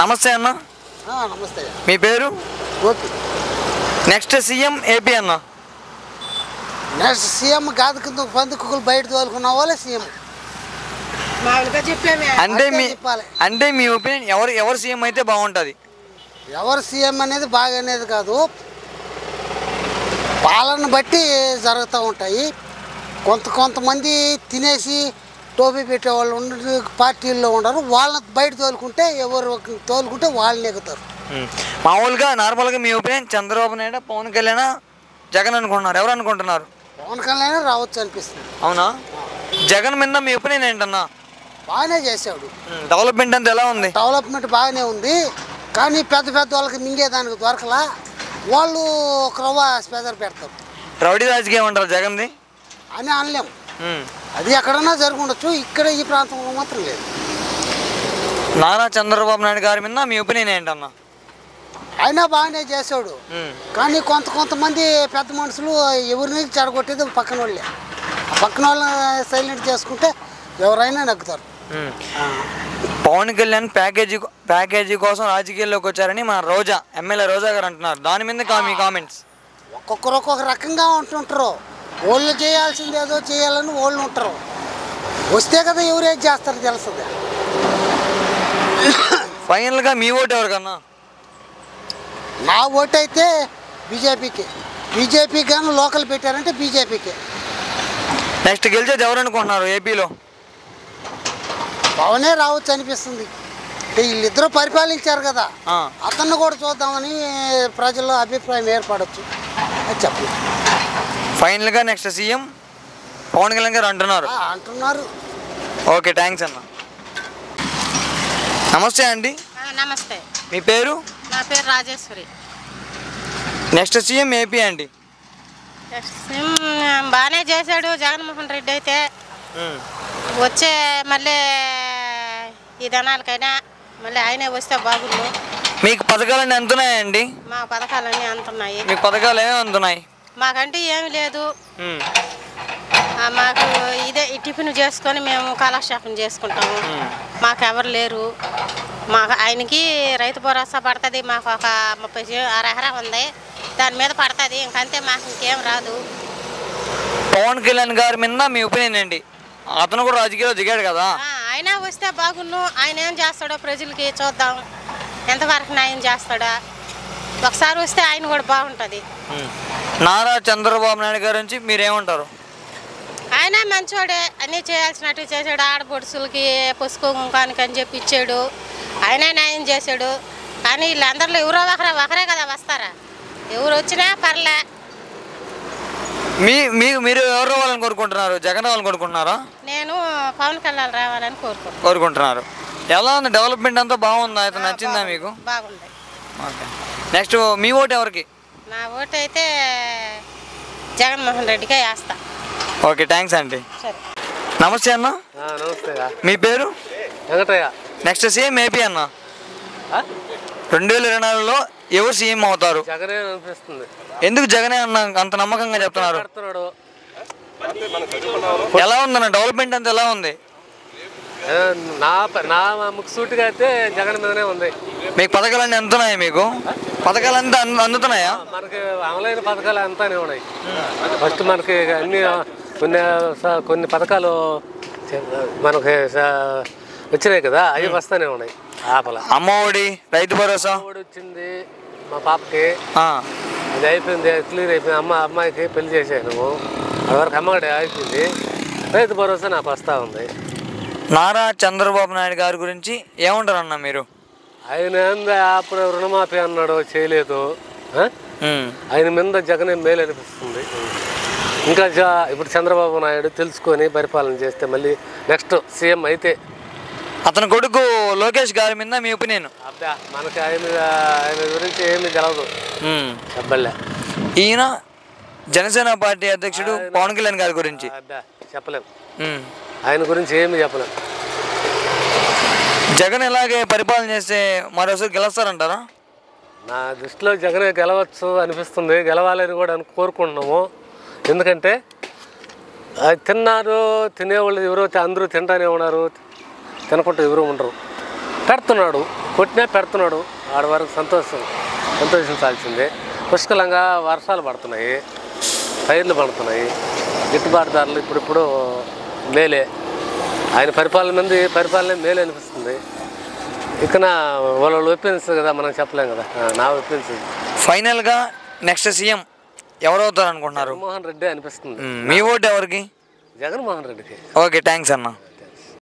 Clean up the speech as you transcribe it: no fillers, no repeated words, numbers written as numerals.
నమస్తే అన్న. నమస్తే. మీ పేరు? ఓకే. నెక్స్ట్ సీఎం ఏపీ అన్న. నెక్స్ట్ సీఎం కాదు, కింద పందుకులు బయట తోలుకున్న వాళ్ళే సీఎం. అంటే మీ ఒపీనియన్ ఎవరు సీఎం అయితే బాగుంటుంది? ఎవరు సీఎం అనేది బాగా అనేది కాదు, పాలన బట్టి జరుగుతూ ఉంటాయి. కొంతమంది తినేసి టోపీ పెట్టేవాళ్ళు ఉండి పార్టీల్లో ఉండరు, వాళ్ళని బయట తోలుకుంటే ఎవరు తోలుకుంటే వాళ్ళు నెగుతారు. మామూలుగా నార్మల్గా మీ ఒపీనియన్ చంద్రబాబు నాయుడు, పవన్ కళ్యాణ్, జగన్ అనుకుంటున్నారు, ఎవరు అనుకుంటున్నారు? పవన్ కళ్యాణ్ రావచ్చు అనిపిస్తుంది. అవునా? జగన్ మీద మీ ఒపీనియన్ ఏంటన్నా? బాగానే చేశాడు. డెవలప్మెంట్ అంతా ఎలా ఉంది? డెవలప్మెంట్ బాగానే ఉంది, కానీ పెద్ద వాళ్ళకి మింగేదానికి దొరకలా, వాళ్ళు ఒక రవ్వ స్పెదర్ పెడతారు. రౌడీ రాజకీయం అంటారు జగన్ది అని అనలేం. అది ఎక్కడన్నా జరుగుండొచ్చు, ఇక్కడ ఈ ప్రాంతంలో మాత్రం లేదు. నారా చంద్రబాబు నాయుడు గారి మీద మీ ఒపీనియన్ ఏంటన్నా? అయినా బాగానే చేశాడు, కానీ కొంతమంది పెద్ద మనుషులు ఎవరిని చెడగొట్టేది పక్కన వాళ్ళే. పక్కన వాళ్ళని సైలెంట్ చేసుకుంటే ఎవరైనా నగ్గుతారు. పవన్ కళ్యాణ్ ప్యాకేజీ కోసం రాజకీయాల్లోకి వచ్చారని మన రోజా ఎమ్మెల్యే రోజా గారు అంటున్నారు, దాని మీద మీ కామెంట్స్? ఒక్కొక్కరు ఒక్కొక్క రకంగా ఉంటుంటారు. వాళ్ళు చేయాల్సింది ఏదో చేయాలని వాళ్ళు ఉంటారు, వస్తే కదా ఎవరు ఏం చేస్తారో తెలుస్తుంది. ఫైనల్గా మీ ఓటు ఎవరికన్నా? నా ఓటు అయితే బీజేపీ కానీ లోకల్ పెట్టారంటే బీజేపీకి. నెక్స్ట్ గెలిచేది ఎవరు అనుకుంటున్నారు ఏపీలో? పవనే రావచ్చు అనిపిస్తుంది. వీళ్ళిద్దరూ పరిపాలించారు కదా, అతన్ని కూడా చూద్దామని ప్రజల్లో అభిప్రాయం ఏర్పడవచ్చు అని చెప్పలేదు. ఫైనల్గా నెక్స్ట్ సీఎం పవన్ కళ్యాణ్ గారు అంటున్నారు. ఓకే, థ్యాంక్స్ అన్న. నమస్తే అండి. నమస్తే. మీ పేరు? నా పేరు రాజేశ్వరి. నెక్స్ట్ సీఎం ఏపీ అండి. నెక్స్ట్ సీఎం బాగానే చేశాడు జగన్మోహన్ రెడ్డి అయితే. వచ్చే మళ్ళీ ఈ ధనాలకైనా మళ్ళీ ఆయనే వస్తే బాగుండు. మీకు పథకాలన్నీ అందుతున్నాయండి? మా పథకాలన్నీ అందుతున్నాయి. మీకు పథకాలు ఏమేమి అందుతున్నాయి? మాకంటే ఏమి లేదు, మాకు ఇదే ఈ టిఫిన్ చేసుకొని మేము కాలక్షేపం చేసుకుంటాము. మాకెవరు లేరు. మాకు ఆయనకి రైతు భరోసా పడుతుంది, మాకు ఒక 30 ఎకరా ఉంది, దాని మీద పడుతుంది, ఇంకంతే, మాకు ఇంకేం రాదు. పవన్ కళ్యాణ్ గారి మీద మీ ఒపీనియన్ ఏంటి? అతను కూడా రాజకీయాల్లో దిగాడు కదా, ఆయన వస్తే బాగున్ను. ఆయన ఏం చేస్తాడో ప్రజలకి చూద్దాం, ఎంతవరకు న్యాయం చేస్తాడా. ఒకసారి వస్తే ఆయన కూడా బాగుంటుంది. నారా చంద్రబాబు నాయుడు గారి నుంచి మీరేమంటారు? ఆయన మంచోడే, అన్నీ చేయాల్సినట్టు చేశాడు. ఆడపడుచులకి పసుపు కుంకానికి అని చెప్పి ఇచ్చాడు, ఆయనే న్యాయం చేశాడు. కానీ వీళ్ళందరిలో ఎవరో ఒకరే కదా వస్తారా, ఎవరు వచ్చినా పర్లే. మీరు ఎవరు రావాలని కోరుకుంటున్నారు? జగన్ రావాలని కోరుకుంటున్నారా? నేను పవన్ కళ్యాణ్ రావాలని కోరుకుంటున్నారు. ఎలా ఉంది డెవలప్మెంట్ అంతా? బాగుందా? అయితే నచ్చిందా మీకు? బాగుంది. ఓకే, నెక్స్ట్ మీ ఓటు ఎవరికి? నా ఓటు అయితే జగన్మోహన్ రెడ్డికే వేస్తా. ఓకే, థ్యాంక్స్ అండి. సరే. నమస్తే అన్న. నమస్తే. మీ పేరు? వెంకటయ్య. నెక్స్ట్ సీఎం ఏపీ అన్న. 2024లో ఎవరు సీఎం అవుతారు? జగనే అనిపిస్తుంది. ఎందుకు జగనే అన్న అంత నమ్మకంగా చెప్తున్నారు? ఎలా ఉందన్న డెవలప్మెంట్ అంతా ఎలా ఉంది? నా ముఖ్యసూటిగా అయితే జగన్ మీదనే ఉంది. మీకు పథకాలన్నీ అందుతున్నాయా? మీకు పథకాలంతా అందుతున్నాయా? మనకి అమలైన పథకాలు అంతానే ఉన్నాయి. ఫస్ట్ మనకి అన్ని కొన్ని పథకాలు మనకి వచ్చినాయి కదా, అవి వస్తానే ఉన్నాయి. అమ్మఒడి, రైతు భరోసా వచ్చింది మా పాపకి, అది అయిపోయింది, క్లియర్ అయిపోయింది. అమ్మాయికి పెళ్లి చేశాను, అదివరకు అమ్మఒడి అయిపోయింది. రైతు భరోసా నాకు వస్తూ ఉంది. నారా చంద్రబాబు నాయుడు గారి గురించి ఏమంటారు అన్న మీరు? ఆయన అప్పుడు రుణమాఫీ అన్నాడు, చేయలేదు. ఆయన మీద జగనే మేలు అనిపిస్తుంది. ఇంకా ఇప్పుడు చంద్రబాబు నాయుడు తెలుసుకొని పరిపాలన చేస్తే మళ్ళీ నెక్స్ట్ సీఎం అయితే. అతని కొడుకు లోకేష్ గారి మీద మీ ఒపీనియన్? అబ్బా, మనకి ఆయన గురించి ఏమి తెలవదు. చెప్పలే. ఈయన జనసేన పార్టీ అధ్యక్షుడు పవన్ కళ్యాణ్ గారి గురించి చెప్పలేం. ఆయన గురించి ఏమి చెప్పలేం. జగన్ ఎలాగే పరిపాలన చేస్తే మరోసారి గెలుస్తారంటారా? నా దృష్టిలో జగనే గెలవచ్చు అనిపిస్తుంది. గెలవాలని కూడా కోరుకుంటున్నాము. ఎందుకంటే తిన్నారు, తినేవాళ్ళు ఎవరో అందరూ తింటానే ఉన్నారు, తినకుండా ఎవరు ఉండరు. పెడుతున్నాడు, కొట్టినా పెడుతున్నాడు. ఆడ వరకు సంతోషించాల్సిందే. పుష్కలంగా వర్షాలు పడుతున్నాయి, పైర్లు పడుతున్నాయి, గిట్టుబాటు ధరలు ఇప్పుడు మేలే. ఆయన పరిపాలన మేలే అనిపిస్తుంది. ఇక వాళ్ళు ఒప్పించదు కదా, మనం చెప్పలేం కదా. నా ఒప్పించదు. ఫైనల్గా నెక్స్ట్ సీఎం ఎవరు అవుతారు అనుకుంటున్నారు? జగన్మోహన్ రెడ్డి అనిపిస్తుంది. మీ ఓటు ఎవరికి? జగన్మోహన్ రెడ్డికి. ఓకే, థ్యాంక్స్ అన్న.